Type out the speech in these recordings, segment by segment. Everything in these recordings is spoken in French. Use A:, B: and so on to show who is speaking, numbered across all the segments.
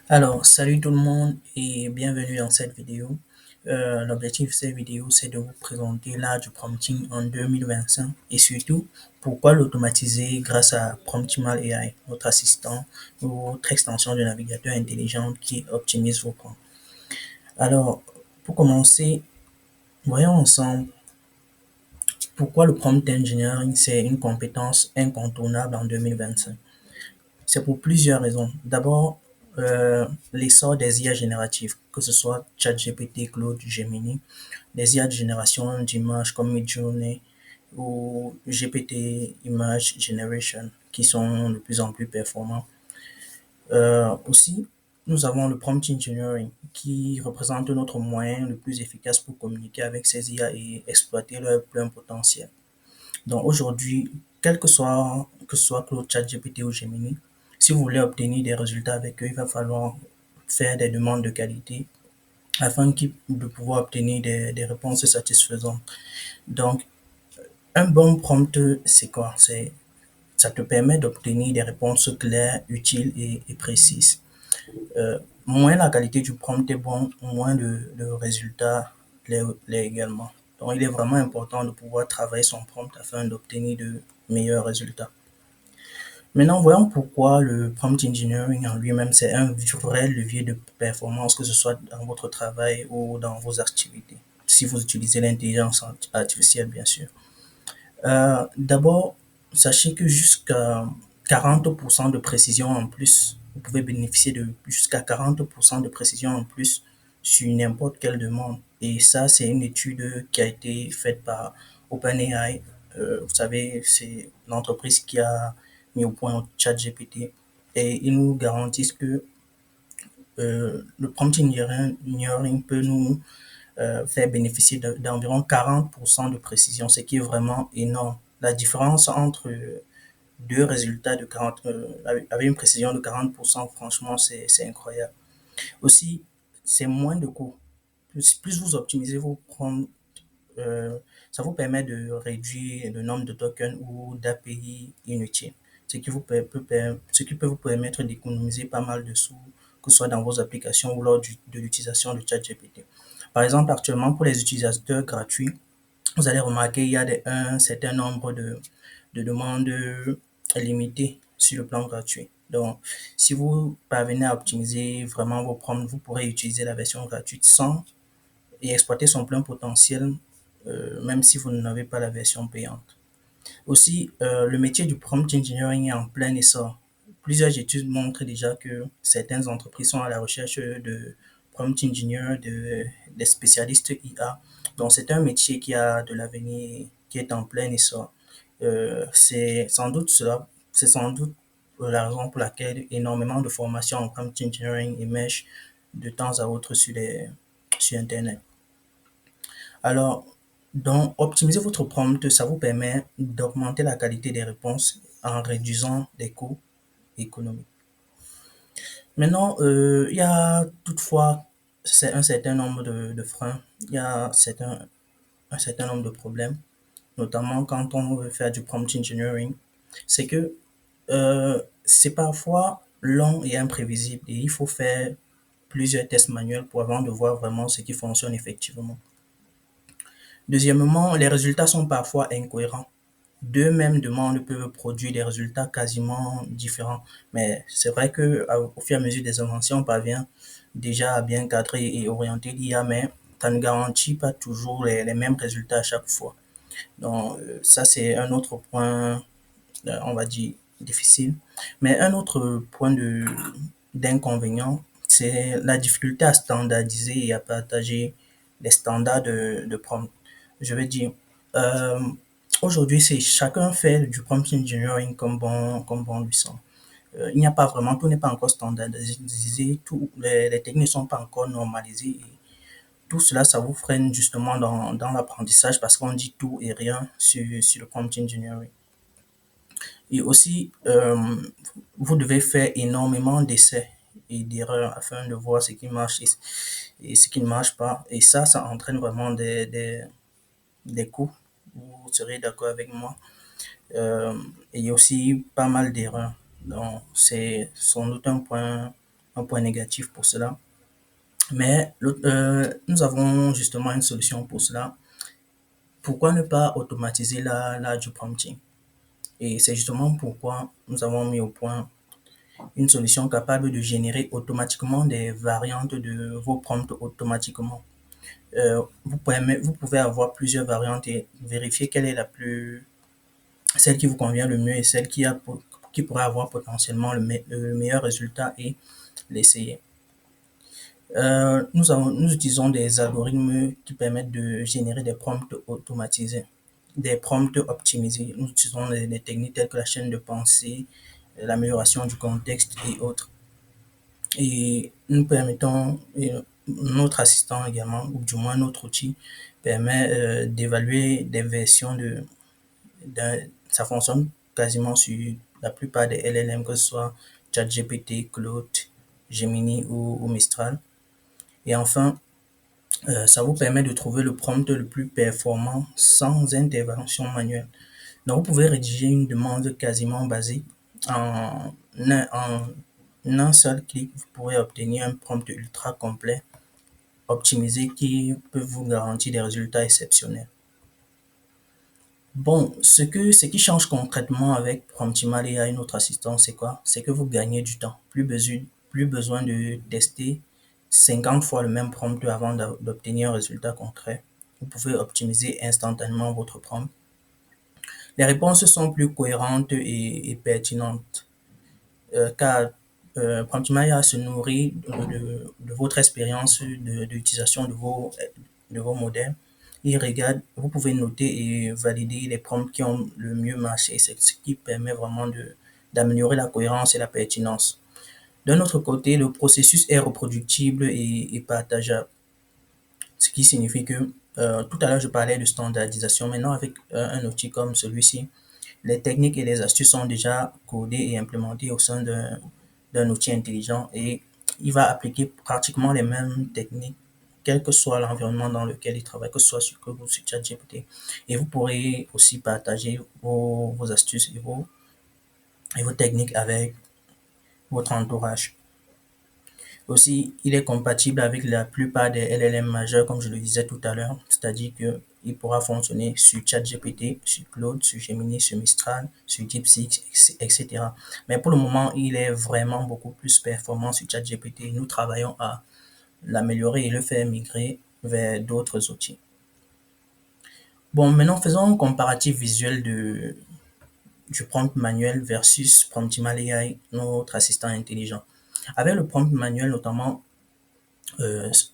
A: Alors, salut tout le monde et bienvenue dans cette vidéo. L'objectif de cette vidéo, c'est de vous présenter l'art du prompting en 2025 et surtout pourquoi l'automatiser grâce à Promptimal AI, notre assistant ou notre extension de navigateur intelligent qui optimise vos prompts. Alors, pour commencer, voyons ensemble pourquoi le prompt engineering, c'est une compétence incontournable en 2025. C'est pour plusieurs raisons. D'abord, l'essor des IA génératives, que ce soit ChatGPT, Claude, Gemini, les IA de génération d'images comme Midjourney ou GPT Image Generation, qui sont de plus en plus performants. Aussi, nous avons le prompt engineering, qui représente notre moyen le plus efficace pour communiquer avec ces IA et exploiter leur plein potentiel. Donc aujourd'hui, que ce soit Claude, ChatGPT ou Gemini, si vous voulez obtenir des résultats avec eux, il va falloir faire des demandes de qualité afin de pouvoir obtenir des réponses satisfaisantes. Donc, un bon prompt, c'est quoi? Ça te permet d'obtenir des réponses claires, utiles et précises. Moins la qualité du prompt est bon, moins le résultat l'est également. Donc, il est vraiment important de pouvoir travailler son prompt afin d'obtenir de meilleurs résultats. Maintenant, voyons pourquoi le prompt engineering en lui-même, c'est un vrai levier de performance, que ce soit dans votre travail ou dans vos activités, si vous utilisez l'intelligence artificielle, bien sûr. D'abord, sachez que jusqu'à 40% de précision en plus, vous pouvez bénéficier de jusqu'à 40% de précision en plus sur n'importe quelle demande. Et ça, c'est une étude qui a été faite par OpenAI. Vous savez, c'est l'entreprise qui a mis au point ChatGPT. Et ils nous garantissent que le prompt engineering peut nous faire bénéficier d'environ 40% de précision, ce qui est vraiment énorme. La différence entre deux résultats de 40, avec une précision de 40%, franchement, c'est incroyable. Aussi, c'est moins de coûts. Plus vous optimisez vos prompts, euh, ça vous permet de réduire le nombre de tokens ou d'API inutiles, ce qui peut vous permettre d'économiser pas mal de sous, que ce soit dans vos applications ou lors de l'utilisation de ChatGPT. Par exemple, actuellement, pour les utilisateurs gratuits, vous allez remarquer qu'il y a un certain nombre de demandes limitées sur le plan gratuit. Donc, si vous parvenez à optimiser vraiment vos prompts, vous pourrez utiliser la version gratuite sans et exploiter son plein potentiel, même si vous n'avez pas la version payante. Aussi, le métier du prompt engineering est en plein essor. Plusieurs études montrent déjà que certaines entreprises sont à la recherche de prompt engineers, des spécialistes IA. Donc, c'est un métier qui a de l'avenir, qui est en plein essor. C'est sans doute la raison pour laquelle énormément de formations en prompt engineering émergent de temps à autre sur Internet. Alors, donc, optimiser votre prompt, ça vous permet d'augmenter la qualité des réponses en réduisant les coûts économiques. Maintenant, il y a toutefois c'est un certain nombre de freins, il y a un certain nombre de problèmes, notamment quand on veut faire du prompt engineering. C'est que c'est parfois long et imprévisible et il faut faire plusieurs tests manuels pour avant de voir vraiment ce qui fonctionne effectivement. Deuxièmement, les résultats sont parfois incohérents. Deux mêmes demandes peuvent produire des résultats quasiment différents. Mais c'est vrai que au fur et à mesure des inventions, on parvient déjà à bien cadrer et orienter l'IA, mais ça ne garantit pas toujours les mêmes résultats à chaque fois. Donc, ça, c'est un autre point, on va dire, difficile. Mais un autre point d'inconvénient, c'est la difficulté à standardiser et à partager les standards de prompt. Je veux dire, euh, aujourd'hui, c'est chacun fait du prompt engineering comme bon lui semble. Il n'y a pas vraiment, tout n'est pas encore standardisé, les techniques ne sont pas encore normalisées. Et tout cela, ça vous freine justement dans l'apprentissage parce qu'on dit tout et rien sur le prompt engineering. Et aussi, vous devez faire énormément d'essais et d'erreurs afin de voir ce qui marche et ce qui ne marche pas. Et ça entraîne vraiment des coûts. Vous serez d'accord avec moi. Et il y a aussi pas mal d'erreurs. Donc, c'est sans doute un point un point négatif pour cela. Mais nous avons justement une solution pour cela. Pourquoi ne pas automatiser la du prompting? Et c'est justement pourquoi nous avons mis au point une solution capable de générer automatiquement des variantes de vos prompts automatiquement. Vous pouvez avoir plusieurs variantes et vérifier quelle est celle qui vous convient le mieux et celle qui pourrait avoir potentiellement le meilleur résultat et l'essayer. Nous utilisons des algorithmes qui permettent de générer des prompts automatisés, des prompts optimisés. Nous utilisons des techniques telles que la chaîne de pensée, l'amélioration du contexte et autres. Et nous permettons, notre assistant également, ou du moins notre outil, permet d'évaluer des versions ça fonctionne quasiment sur la plupart des LLM, que ce soit ChatGPT, Claude, Gemini ou Mistral. Et enfin, ça vous permet de trouver le prompt le plus performant sans intervention manuelle. Donc, vous pouvez rédiger une demande quasiment basique en un seul clic. Vous pourrez obtenir un prompt ultra complet, optimisé, qui peut vous garantir des résultats exceptionnels. Bon, ce qui change concrètement avec Promptimal AI, notre assistant, c'est quoi? C'est que vous gagnez du temps. Plus besoin de tester 50 fois le même prompt avant d'obtenir un résultat concret. Vous pouvez optimiser instantanément votre prompt. Les réponses sont plus cohérentes et pertinentes, car Promptimal AI se nourrit de votre expérience d'utilisation de vos modèles. Il regarde, vous pouvez noter et valider les prompts qui ont le mieux marché. C'est ce qui permet vraiment d'améliorer la cohérence et la pertinence. D'un autre côté, le processus est reproductible et partageable. Ce qui signifie que tout à l'heure, je parlais de standardisation. Maintenant, avec un outil comme celui-ci, les techniques et les astuces sont déjà codées et implémentées au sein d'un outil intelligent et il va appliquer pratiquement les mêmes techniques, quel que soit l'environnement dans lequel il travaille, que ce soit sur Google ou sur ChatGPT. Et vous pourrez aussi partager vos astuces et vos techniques avec votre entourage. Aussi, il est compatible avec la plupart des LLM majeurs, comme je le disais tout à l'heure, c'est-à-dire qu'il pourra fonctionner sur ChatGPT, sur Claude, sur Gemini, sur Mistral, sur DeepSeek, etc. Mais pour le moment, il est vraiment beaucoup plus performant sur ChatGPT. Nous travaillons à l'améliorer et le faire migrer vers d'autres outils. Bon, maintenant faisons un comparatif visuel du prompt manuel versus Promptimal AI, notre assistant intelligent. Avec le prompt manuel notamment,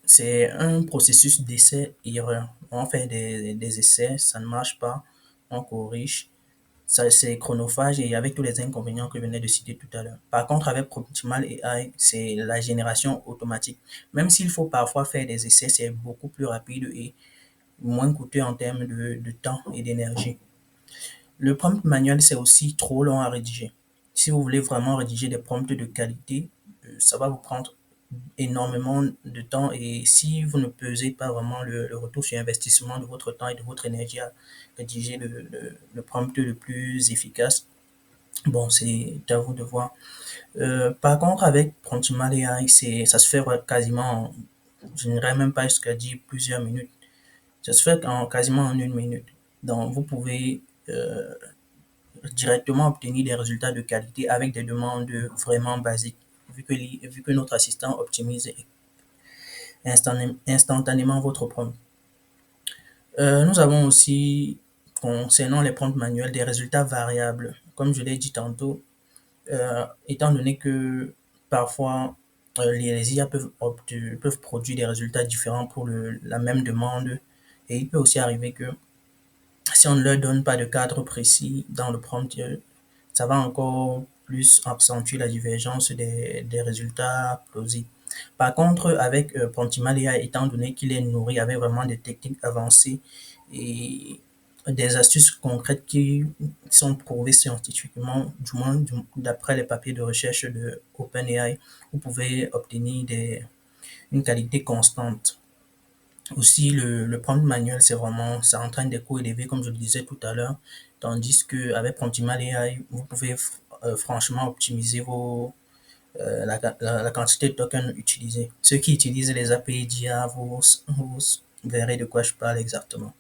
A: c'est un processus d'essai-erreur. On fait des essais, ça ne marche pas, on corrige. Ça, c'est chronophage et avec tous les inconvénients que je venais de citer tout à l'heure. Par contre, avec Promptimal AI, c'est la génération automatique. Même s'il faut parfois faire des essais, c'est beaucoup plus rapide et moins coûteux en termes de temps et d'énergie. Le prompt manuel, c'est aussi trop long à rédiger. Si vous voulez vraiment rédiger des prompts de qualité, ça va vous prendre énormément de temps et si vous ne pesez pas vraiment le retour sur investissement de votre temps et de votre énergie à rédiger le prompt le plus efficace, bon, c'est à vous de voir. Par contre, avec Promptimal AI, ça se fait quasiment, je n'irais même pas jusqu'à dire plusieurs minutes. Ça se fait quasiment en une minute. Donc, vous pouvez directement obtenir des résultats de qualité avec des demandes vraiment basiques, vu que notre assistant optimise instantanément votre prompt. Nous avons aussi, concernant les prompts manuels, des résultats variables. Comme je l'ai dit tantôt, étant donné que parfois les IA peuvent produire des résultats différents pour la même demande, et il peut aussi arriver que si on ne leur donne pas de cadre précis dans le prompt, ça va encore plus accentuer la divergence des résultats plausibles. Par contre, avec Promptimal AI, étant donné qu'il est nourri avec vraiment des techniques avancées et des astuces concrètes qui sont prouvées scientifiquement, du moins d'après les papiers de recherche de OpenAI, vous pouvez obtenir une qualité constante. Aussi, le prompt manuel, ça entraîne des coûts élevés, comme je le disais tout à l'heure, tandis qu'avec Promptimal AI, vous pouvez franchement optimiser la quantité de tokens utilisés. Ceux qui utilisent les API d'IA, vous verrez de quoi je parle exactement.